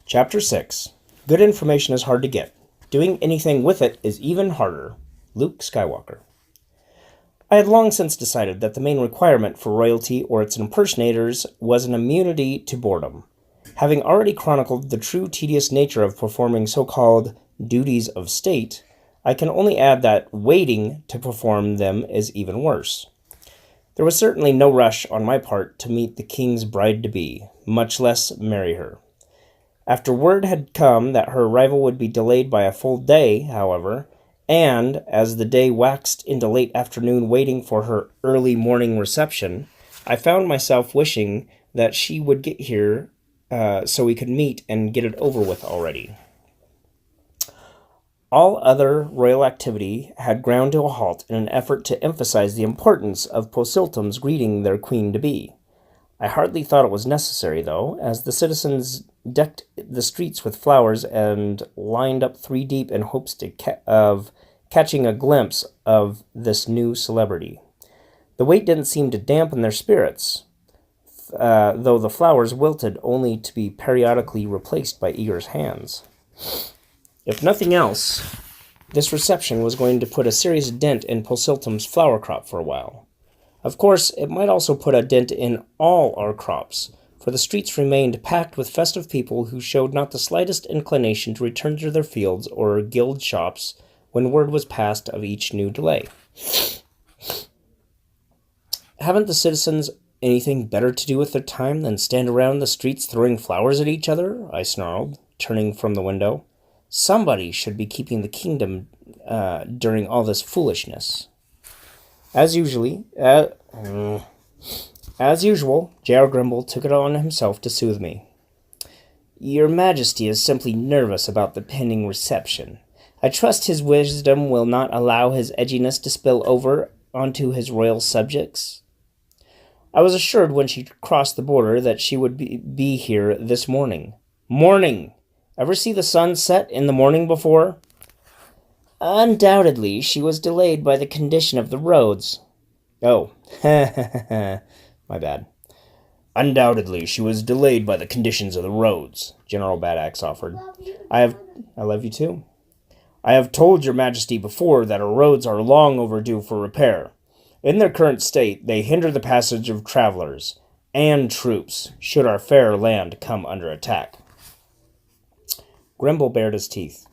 Chapter 6. Good information is hard to get. Doing anything with it is even harder. Luke Skywalker. I had long since decided that the main requirement for royalty or its impersonators was an immunity to boredom. Having already chronicled the true tedious nature of performing so-called duties of state, I can only add that waiting to perform them is even worse. There was certainly no rush on my part to meet the king's bride-to-be, much less marry her. After word had come that her arrival would be delayed by a full day, however, and as the day waxed into late afternoon waiting for her early morning reception, I found myself wishing that she would get here so we could meet and get it over with already. All other royal activity had ground to a halt in an effort to emphasize the importance of Posiltum's greeting their queen-to-be. I hardly thought it was necessary, though, as the citizens decked the streets with flowers and lined up three deep in hopes of catching a glimpse of this new celebrity. The wait didn't seem to dampen their spirits, though the flowers wilted only to be periodically replaced by eager hands. If nothing else, this reception was going to put a serious dent in Posiltum's flower crop for a while. Of course, it might also put a dent in all our crops, for the streets remained packed with festive people who showed not the slightest inclination to return to their fields or guild shops when word was passed of each new delay. Haven't the citizens anything better to do with their time than stand around the streets throwing flowers at each other? I snarled, turning from the window. Somebody should be keeping the kingdom during all this foolishness. As usual, J.R. Grimble took it on himself to soothe me. Your Majesty is simply nervous about the pending reception. I trust his wisdom will not allow his edginess to spill over onto his royal subjects. I was assured when she crossed the border that she would be here this morning. Morning! Ever see the sun set in the morning before? Undoubtedly, she was delayed by the condition of the roads. Oh, my bad. Undoubtedly, she was delayed by the conditions of the roads, General Bad Axe offered. I love you too. I have told your Majesty before that our roads are long overdue for repair. In their current state, they hinder the passage of travelers and troops, should our fair land come under attack. Grimble bared his teeth.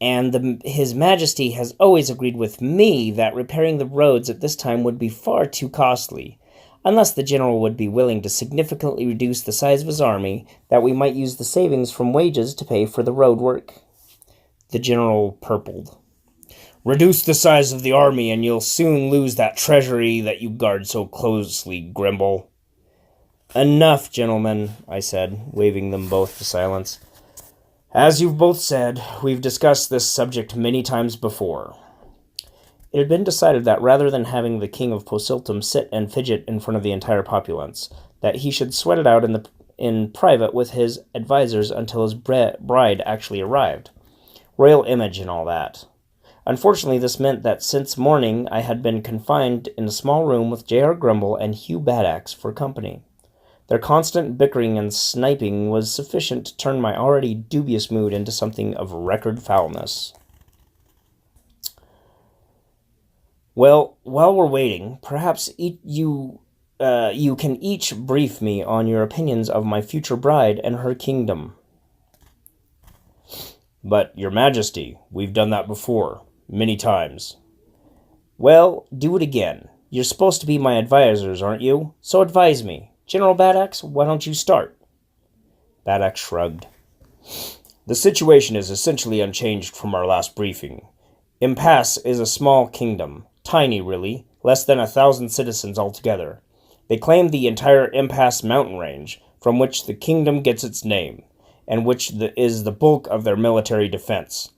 And His Majesty has always agreed with me that repairing the roads at this time would be far too costly, unless the general would be willing to significantly reduce the size of his army, that we might use the savings from wages to pay for the road work. The general purpled. Reduce the size of the army, and you'll soon lose that treasury that you guard so closely, Grimble. Enough, gentlemen, I said, waving them both to silence. As you've both said, we've discussed this subject many times before. It had been decided that rather than having the king of Posiltum sit and fidget in front of the entire populace, that he should sweat it out in private with his advisers until his bride actually arrived. Royal image and all that. Unfortunately, this meant that since morning I had been confined in a small room with J.R. Grimble and Hugh Badax for company. Their constant bickering and sniping was sufficient to turn my already dubious mood into something of record foulness. Well, while we're waiting, perhaps you can each brief me on your opinions of my future bride and her kingdom. But, Your Majesty, we've done that before, many times. Well, do it again. You're supposed to be my advisors, aren't you? So advise me. General Badax, why don't you start? Badax shrugged. The situation is essentially unchanged from our last briefing. Impasse is a small kingdom. Tiny, really. Less than 1,000 citizens altogether. They claim the entire Impasse mountain range, from which the kingdom gets its name, and which is the bulk of their military defense.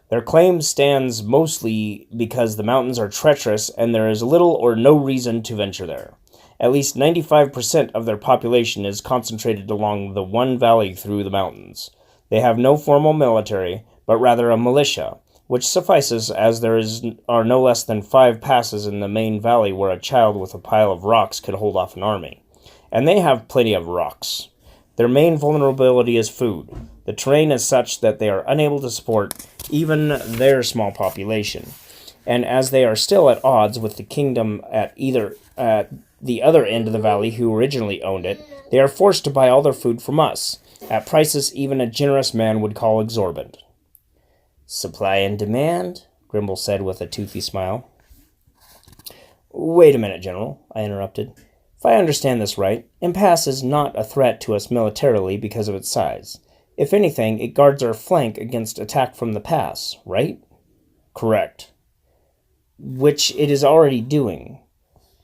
Their claim stands mostly because the mountains are treacherous and there is little or no reason to venture there. At least 95% of their population is concentrated along the one valley through the mountains. They have no formal military, but rather a militia, which suffices as there are no less than 5 passes in the main valley where a child with a pile of rocks could hold off an army. And they have plenty of rocks. Their main vulnerability is food. The terrain is such that they are unable to support even their small population. And as they are still at odds with the kingdom at the other end of the valley who originally owned it, they are forced to buy all their food from us, at prices even a generous man would call exorbitant. Supply and demand, Grimble said with a toothy smile. Wait a minute, General, I interrupted. If I understand this right, Impasse is not a threat to us militarily because of its size. If anything, it guards our flank against attack from the pass, right? Correct. Which it is already doing.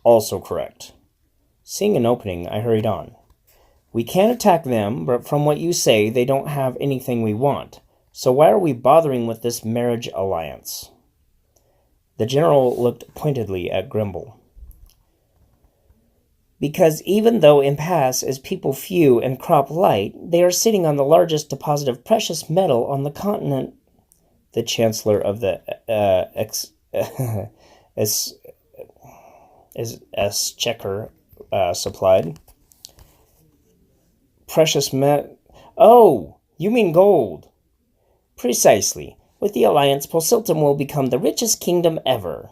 Also correct. Seeing an opening, I hurried on. We can't attack them, but from what you say, they don't have anything we want. So why are we bothering with this marriage alliance? The general looked pointedly at Grimble. Because even though Impasse is people few and crop light, they are sitting on the largest deposit of precious metal on the continent. The Chancellor of the Exchequer supplied. Precious metal. Oh, you mean gold. Precisely. With the alliance, Posiltum will become the richest kingdom ever.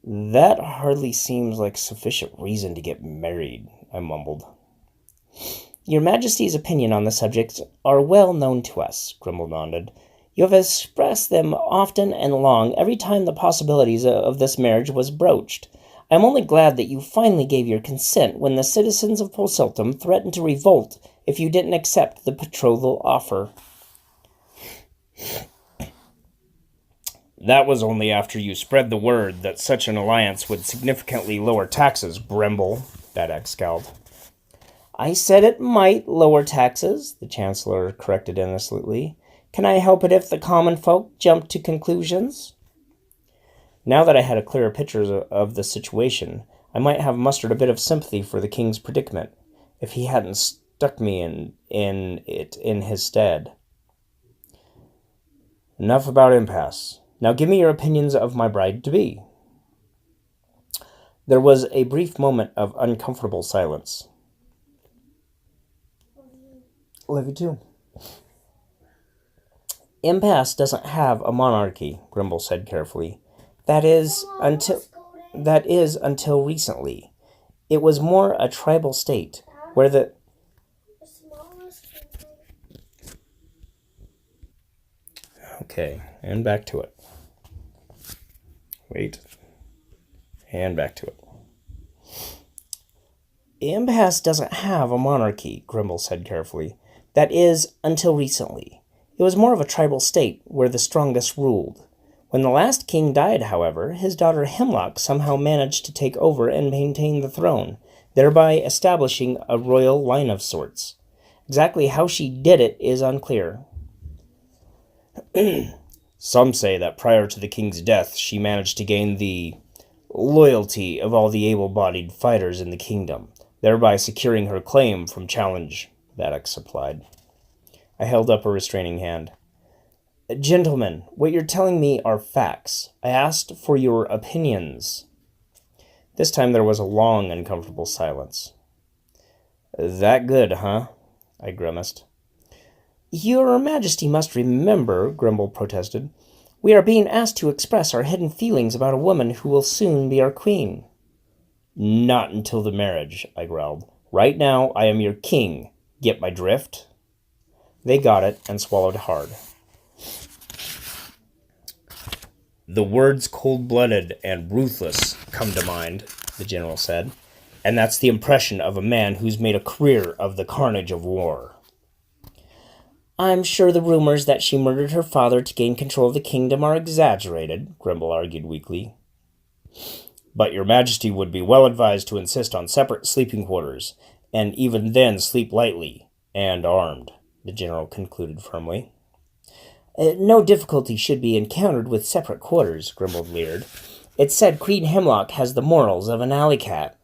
That hardly seems like sufficient reason to get married, I mumbled. Your Majesty's opinion on the subject are well known to us, Grimble nodded. You have expressed them often and long every time the possibilities of this marriage was broached. I am only glad that you finally gave your consent when the citizens of Posiltum threatened to revolt if you didn't accept the betrothal offer. That was only after you spread the word that such an alliance would significantly lower taxes, Grimble, Badak scowled. I said it might lower taxes, the Chancellor corrected innocently. Can I help it if the common folk jump to conclusions? Now that I had a clearer picture of the situation, I might have mustered a bit of sympathy for the king's predicament, if he hadn't stuck me in his stead. Enough about Impasse. Now give me your opinions of my bride-to-be. There was a brief moment of uncomfortable silence. Love you too. Impasse doesn't have a monarchy, Grimble said carefully. That is until recently. It was more a tribal state, where the... Okay, and back to it. Wait. And back to it. Impasse doesn't have a monarchy, Grimble said carefully. That is, until recently. It was more of a tribal state, where the strongest ruled. When the last king died, however, his daughter Hemlock somehow managed to take over and maintain the throne, thereby establishing a royal line of sorts. Exactly how she did it is unclear. Some say that prior to the king's death, she managed to gain the loyalty of all the able-bodied fighters in the kingdom, thereby securing her claim from challenge, Vadok supplied. I held up a restraining hand. Gentlemen, what you're telling me are facts. I asked for your opinions. This time there was a long, uncomfortable silence. That good, huh? I grimaced. Your Majesty must remember, Grimble protested. We are being asked to express our hidden feelings about a woman who will soon be our queen. Not until the marriage, I growled. Right now, I am your king. Get my drift? They got it and swallowed hard. The words cold-blooded and ruthless come to mind, the general said, and that's the impression of a man who's made a career of the carnage of war. I'm sure the rumors that she murdered her father to gain control of the kingdom are exaggerated, Grimble argued weakly. But your Majesty would be well advised to insist on separate sleeping quarters, and even then sleep lightly and armed, the general concluded firmly. No difficulty should be encountered with separate quarters, Grimble leered. It's said Queen Hemlock has the morals of an alley cat.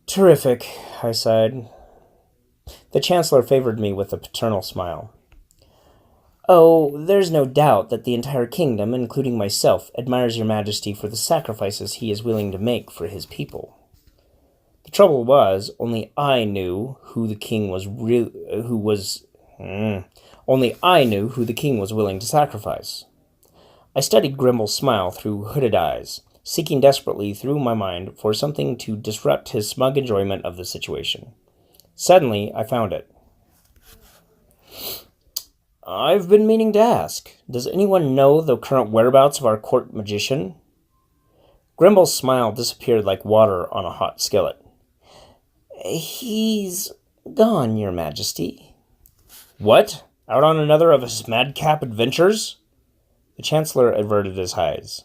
Terrific, I sighed. The Chancellor favored me with a paternal smile. Oh, there's no doubt that the entire kingdom, including myself, admires your Majesty for the sacrifices he is willing to make for his people. The The trouble was, only I knew who the king was only I knew who the king was willing to sacrifice. I studied Grimble's smile through hooded eyes, seeking desperately through my mind for something to disrupt his smug enjoyment of the situation. Suddenly, I found it. I've been meaning to ask, does anyone know the current whereabouts of our court magician? Grimble's smile disappeared like water on a hot skillet. He's gone, Your Majesty. What? Out on another of his madcap adventures? The Chancellor averted his eyes.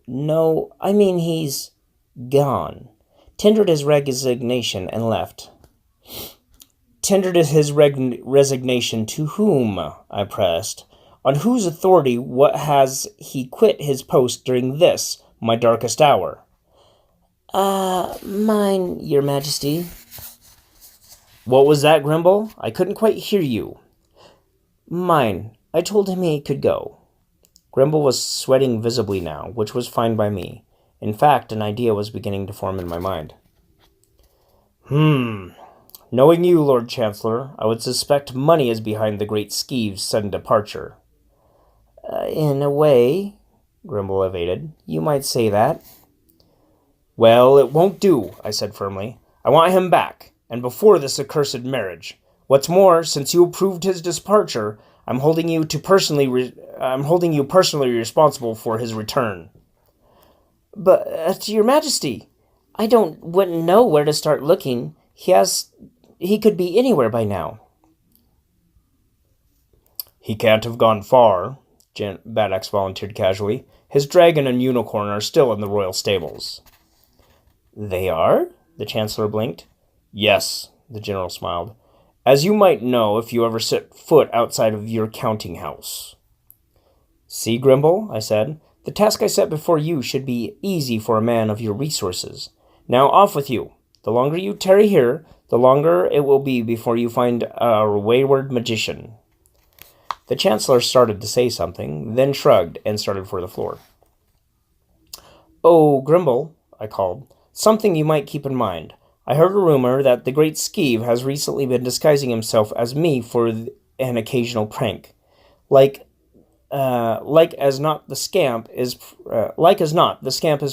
No, I mean he's gone. Tendered his resignation and left. Tendered his resignation to whom? I pressed. On whose authority has he quit his post during this, my darkest hour? Mine, Your Majesty. What was that, Grimble? I couldn't quite hear you. Mine. I told him he could go. Grimble was sweating visibly now, which was fine by me. In fact, an idea was beginning to form in my mind. Knowing you, Lord Chancellor, I would suspect money is behind the great Skeeve's sudden departure. In a way, Grimble evaded. You might say that. Well, it won't do, I said firmly. I want him back, and before this accursed marriage. What's more, since you approved his departure, I'm holding you personally responsible for his return. But, Your Majesty, wouldn't know where to start looking. He could be anywhere by now. He can't have gone far, Bad Axe volunteered casually. His dragon and unicorn are still in the royal stables. They are? The Chancellor blinked. Yes, the General smiled. As you might know if you ever set foot outside of your counting house. See, Grimble, I said, the task I set before you should be easy for a man of your resources. Now off with you. The longer you tarry here, the longer it will be before you find our wayward magician. The Chancellor started to say something, then shrugged and started for the floor. Oh, Grimble, I called, something you might keep in mind. I heard a rumor that the great Skeeve has recently been disguising himself as me for an occasional prank. Like as not, the scamp is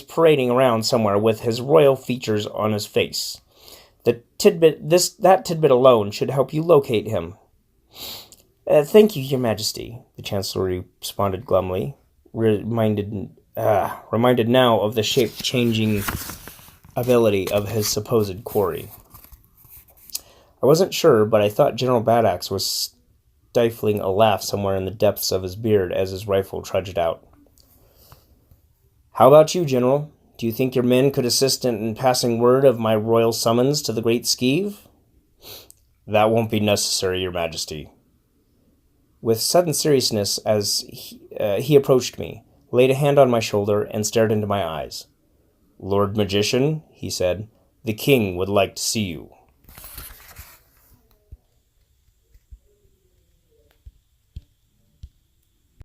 parading around somewhere with his royal features on his face. That tidbit alone should help you locate him. Thank you, Your Majesty, the Chancellor responded glumly, reminded now of the shape-changing ability of his supposed quarry. I wasn't sure, but I thought General Bad Axe was stifling a laugh somewhere in the depths of his beard as his rifle trudged out. How about you, General? Do you think your men could assist in passing word of my royal summons to the great Skeeve? That won't be necessary, Your Majesty. With sudden seriousness as he approached me, laid a hand on my shoulder, and stared into my eyes. Lord Magician, he said, the king would like to see you.